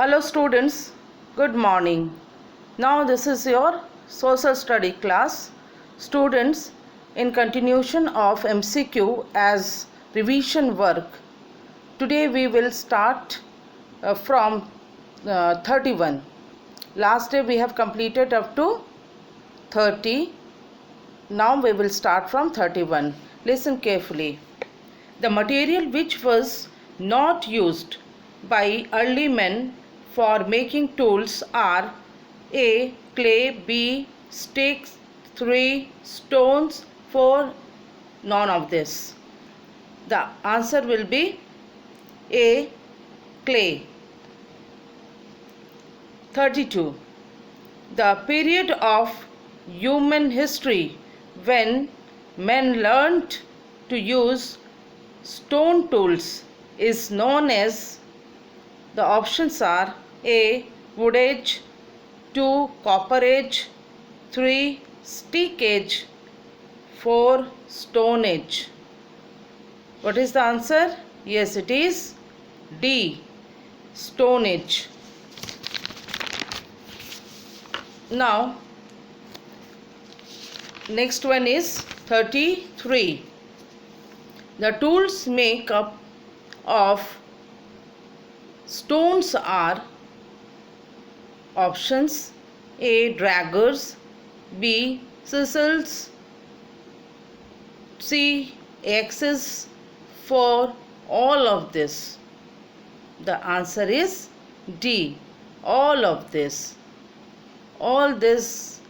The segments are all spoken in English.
Hello students, good morning. Now this is your social study class. Students, in continuation of MCQ as revision work, today we will start from 31. Last day we have completed up to 30. Now we will start from 31. Listen carefully. The material which was not used by early men for making tools are A. Clay, B. Sticks, 3. Stones, 4. None of this. The answer will be A. Clay. 32. The period of human history when men learnt to use stone tools is known as, the options are A. Wood age, 2. Copper age, 3. Stick age, 4. Stone age. What is the answer? Yes, it is D. Stone age. Now, next one is 33. The tools made up of stones are, options A. Daggers, B. Chisels, C. Axes, 4. All of this. The answer is D. All of this. All this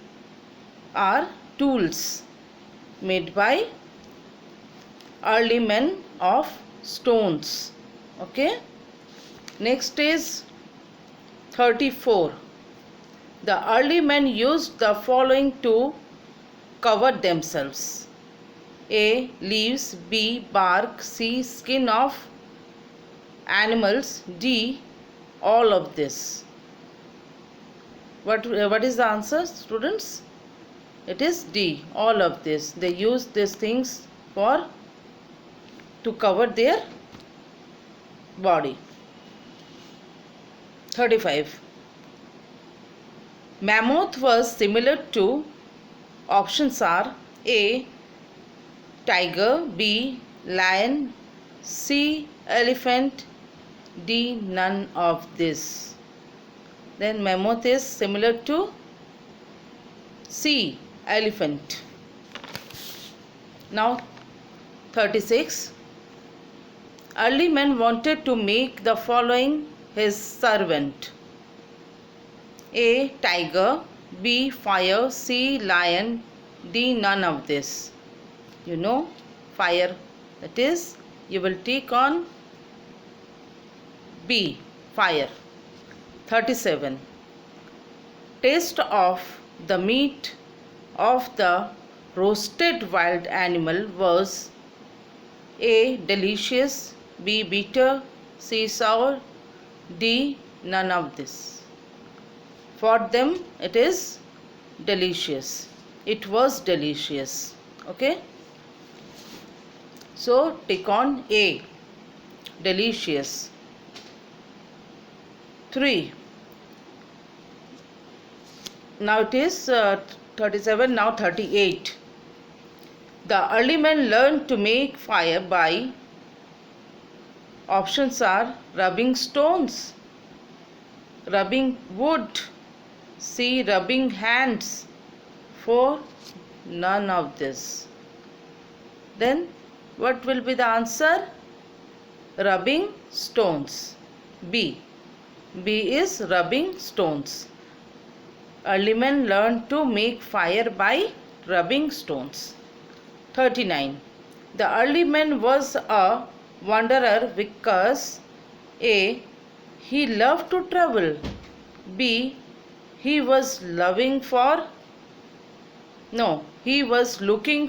are tools made by early men of stones. Okay. Next is 34. The early men used the following to cover themselves: A. Leaves, B. Bark, C. Skin of animals, D. All of this. What is the answer, students? It is D. All of this. They use these things to cover their body. 35. Mammoth was similar to, options are A. Tiger, B. Lion, C. Elephant, D. None of this. Then mammoth is similar to C. Elephant. Now 36. Early men wanted to make the following his servant: A. Tiger, B. Fire, C. Lion, D. None of this. You know fire, that is, you will take on B. Fire. 37. Taste of the meat of the roasted wild animal was A. Delicious, B. Bitter, C. Sour, D. None of this. For them it is delicious. It was delicious. Okay. So take on A. Delicious. 3. Now it is 37, now 38. The early men learned to make fire by, options are rubbing stones, rubbing wood, C. rubbing hands, 4. None of this. Then what will be the answer? Rubbing stones. B. B is rubbing stones. Early men learned to make fire by rubbing stones. 39. The early man was a wanderer because A. he loved to travel, B. he was looking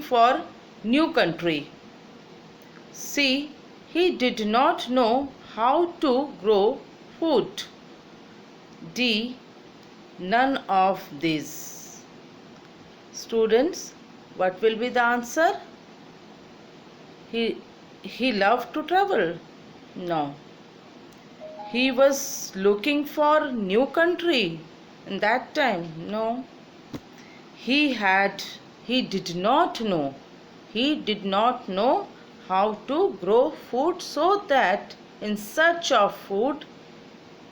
for new country, C. he did not know how to grow food, D. none of these. Students, what will be the answer? He loved to travel? No. He was looking for new country in that time. No. He did not know. He did not know how to grow food, so that in search of food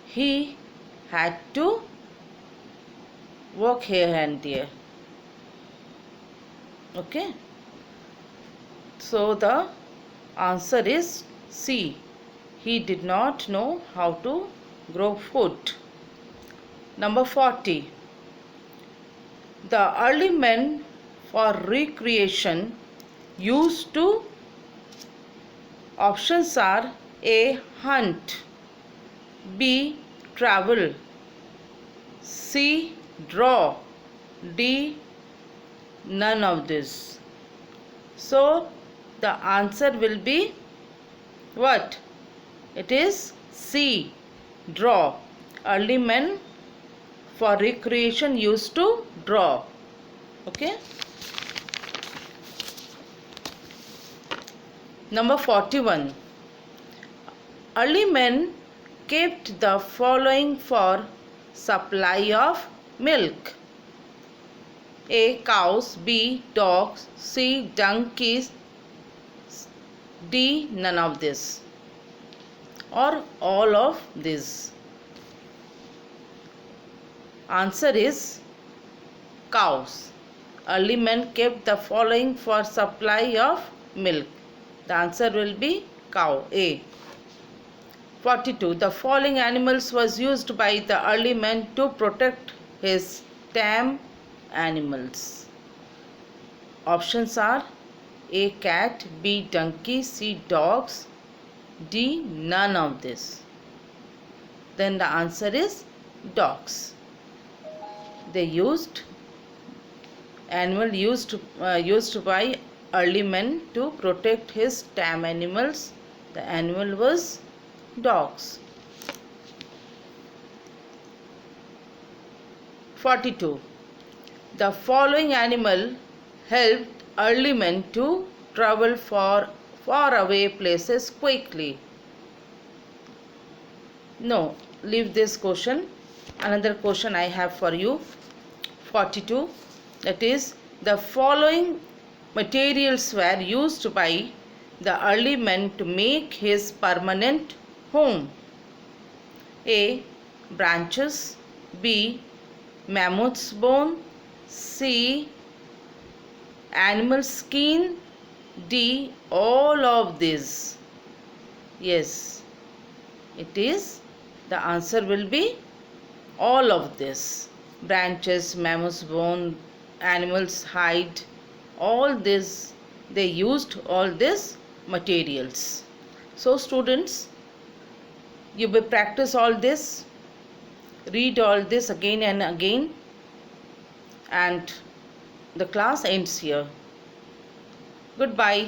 he had to work here and there. Okay. So the answer is C. He did not know how to grow food. Number 40. The early men for recreation used to, options are A. Hunt, B. Travel, C. Draw, D. None of this. So the answer will be what? It is C. Draw. Early men for recreation used to draw. Okay. Number 41. Early men kept the following for supply of milk: A. Cows, B. Dogs, C. Donkeys, D. None of this, or all of this. Answer is cows. Early men kept the following for supply of milk. The answer will be cow, A. 42. The following animals was used by the early man to protect his tame animals. Options are A. Cat, B. Donkey, C. Dogs, D. None of this. Then the answer is dogs. They used by early men to protect his tame animals. The animal was dogs. 42. The following animal helped early men to travel for far away places quickly. No, leave this question. Another question I have for you. 42. That is, the following materials were used by the early men to make his permanent home: A. Branches, B. Mammoth's bone, C. Animal skin, D. All of these. Yes, it is. The answer will be all of this. Branches, mammoth's bone, animal's hide, all this, they used all these materials. So students, you will practice all this, read all this again and again, and the class ends here. Goodbye.